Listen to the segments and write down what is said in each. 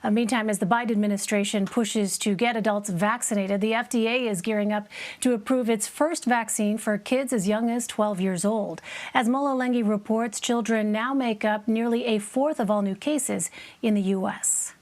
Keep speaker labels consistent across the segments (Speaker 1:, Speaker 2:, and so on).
Speaker 1: Meantime, as the Biden administration pushes to get adults vaccinated, the FDA is gearing up to approve its first vaccine for kids as young as 12 years old. As Mola Lenghi reports, children now make up nearly a fourth of all new cases in the U.S.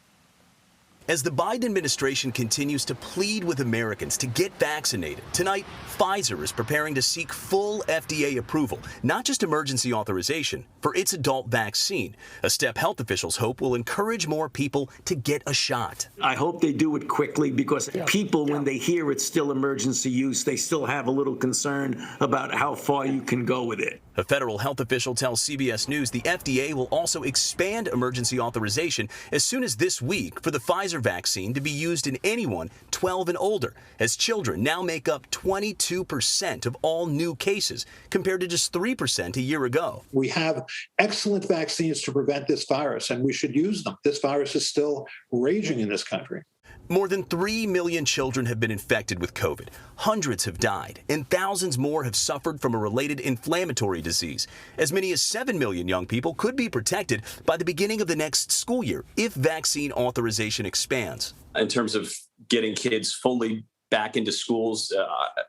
Speaker 2: As the Biden administration continues to plead with Americans to get vaccinated, tonight, Pfizer is preparing to seek full FDA approval, not just emergency authorization, for its adult vaccine, a step health officials hope will encourage more people to get a shot.
Speaker 3: I hope they do it quickly because people, when they hear it's still emergency use, they still have a little concern about how far you can go with it.
Speaker 2: A federal health official tells CBS News the FDA will also expand emergency authorization as soon as this week for the Pfizer vaccine to be used in anyone 12 and older, as children now make up 22% of all new cases, compared to just 3% a year ago.
Speaker 4: We have excellent vaccines to prevent this virus, and we should use them. This virus is still raging in this country.
Speaker 2: More than 3 million children have been infected with COVID. Hundreds have died, and thousands more have suffered from a related inflammatory disease. As many as 7 million young people could be protected by the beginning of the next school year if vaccine authorization expands.
Speaker 5: In terms of getting kids fully back into schools,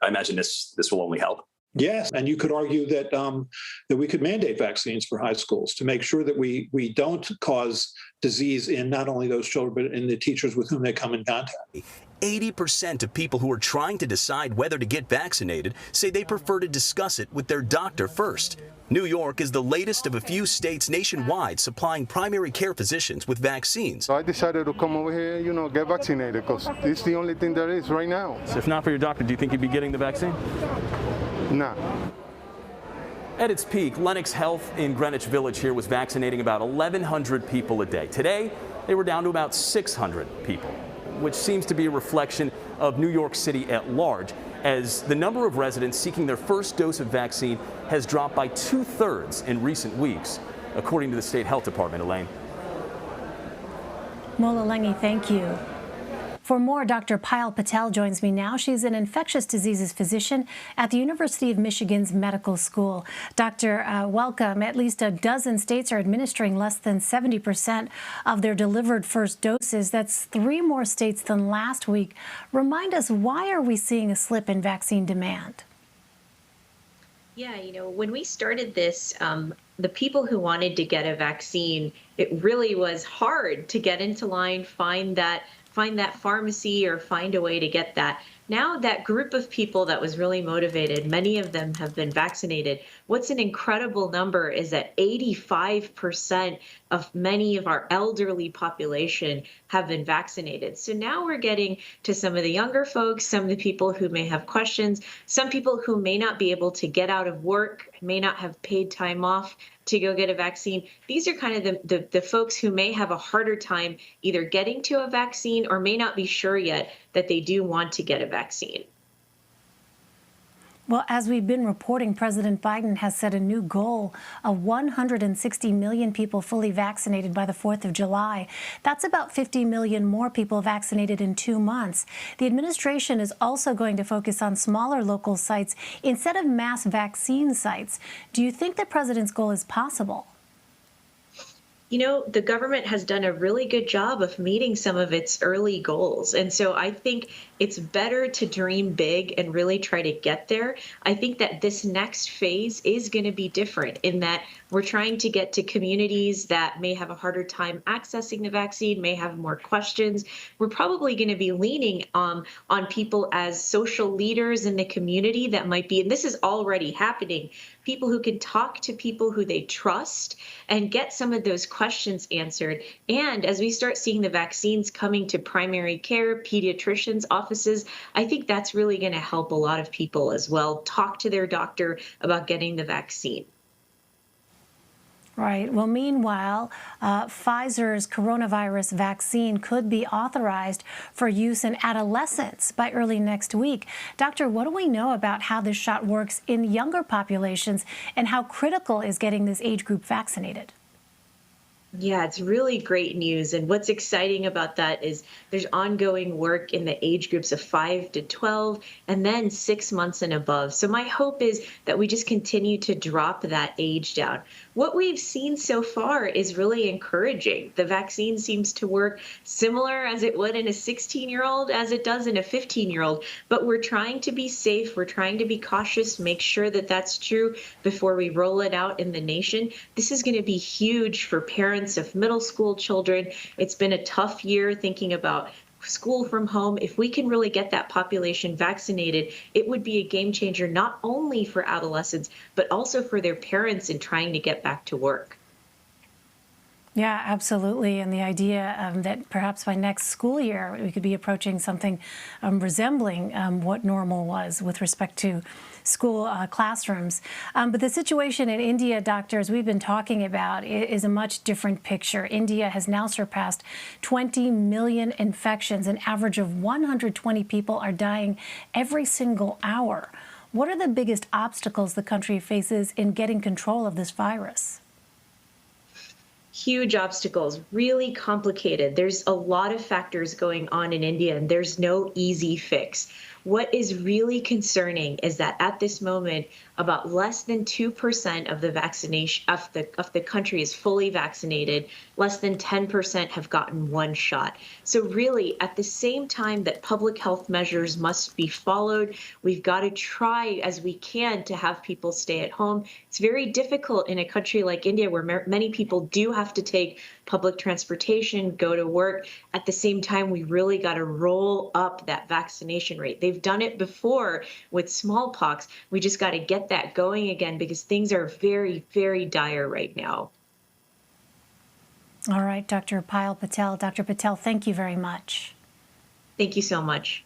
Speaker 5: I imagine this will only help.
Speaker 4: Yes, and you could argue that that we could mandate vaccines for high schools to make sure that we don't cause disease in not only those children, but in the teachers with whom they come in contact.
Speaker 2: 80% of people who are trying to decide whether to get vaccinated say they prefer to discuss it with their doctor first. New York is the latest of a few states nationwide supplying primary care physicians with vaccines.
Speaker 6: So I decided to come over here, get vaccinated because it's the only thing there is right now.
Speaker 7: So if not for your doctor, do you think you'd be getting the vaccine?
Speaker 6: No.
Speaker 7: At its peak, Lenox Health in Greenwich Village here was vaccinating about 1,100 people a day. Today, they were down to about 600 people, which seems to be a reflection of New York City at large, as the number of residents seeking their first dose of vaccine has dropped by 2/3 in recent weeks, according to the state health department. Elaine.
Speaker 1: Mola Lenghi, thank you. For more, Dr. Payal Patel joins me now. She's an infectious diseases physician at the University of Michigan's Medical School. Doctor, welcome. At least a dozen states are administering less than 70% of their delivered first doses. That's 3 more states than last week. Remind us, why are we seeing a slip in vaccine demand?
Speaker 8: Yeah, when we started this, the people who wanted to get a vaccine, it really was hard to get into line, find that pharmacy or find a way to get that. Now that group of people that was really motivated, many of them have been vaccinated. What's an incredible number is that 85% of many of our elderly population have been vaccinated. So now we're getting to some of the younger folks, some of the people who may have questions, some people who may not be able to get out of work, may not have paid time off to go get a vaccine. These are kind of the folks who may have a harder time either getting to a vaccine or may not be sure yet that they do want to get a vaccine.
Speaker 1: Well, as we've been reporting, President Biden has set a new goal of 160 million people fully vaccinated by the 4th of July. That's about 50 million more people vaccinated in 2 months. The administration is also going to focus on smaller local sites instead of mass vaccine sites. Do you think the president's goal is possible?
Speaker 8: The government has done a really good job of meeting some of its early goals. And so I think it's better to dream big and really try to get there. I think that this next phase is going to be different in that we're trying to get to communities that may have a harder time accessing the vaccine, may have more questions. We're probably going to be leaning on people as social leaders in the community that might be, and this is already happening, people who can talk to people who they trust and get some of those questions answered. And as we start seeing the vaccines coming to primary care, pediatricians' offices, I think that's really going to help a lot of people as well talk to their doctor about getting the vaccine.
Speaker 1: Right. Well, meanwhile, Pfizer's coronavirus vaccine could be authorized for use in adolescents by early next week. Doctor, what do we know about how this shot works in younger populations and how critical is getting this age group vaccinated?
Speaker 8: Yeah, it's really great news. And what's exciting about that is there's ongoing work in the age groups of 5 to 12 and then 6 months and above. So my hope is that we just continue to drop that age down. what we've seen so far is really encouraging. The vaccine seems to work similar as it would in a 16-year-old as it does in a 15-year-old. But we're trying to be safe. We're trying to be cautious, make sure that that's true before we roll it out in the nation. This is going to be huge for parents of middle school children. It's been a tough year thinking about school from home. If we can really get that population vaccinated, it would be a game changer, not only for adolescents, but also for their parents in trying to get back to work.
Speaker 1: Yeah, absolutely. And the idea that perhaps by next school year, we could be approaching something resembling what normal was with respect to school classrooms. But the situation in India, doctors, we've been talking about is a much different picture. India has now surpassed 20 million infections. An average of 120 people are dying every single hour. What are the biggest obstacles the country faces in getting control of this virus?
Speaker 8: Huge obstacles, really complicated. There's a lot of factors going on in India, and there's no easy fix. What is really concerning is that at this moment, about less than 2% of the vaccination of the country is fully vaccinated. Less than 10% have gotten one shot. So really, at the same time that public health measures must be followed, we've got to try as we can to have people stay at home. It's very difficult in a country like India where many people do have to take public transportation, go to work. At the same time, we really got to roll up that vaccination rate. They've done it before with smallpox. We just got to get that going again because things are very, very dire right now.
Speaker 1: All right, Dr. Payal Patel. Dr. Patel, thank you very much.
Speaker 8: Thank you so much.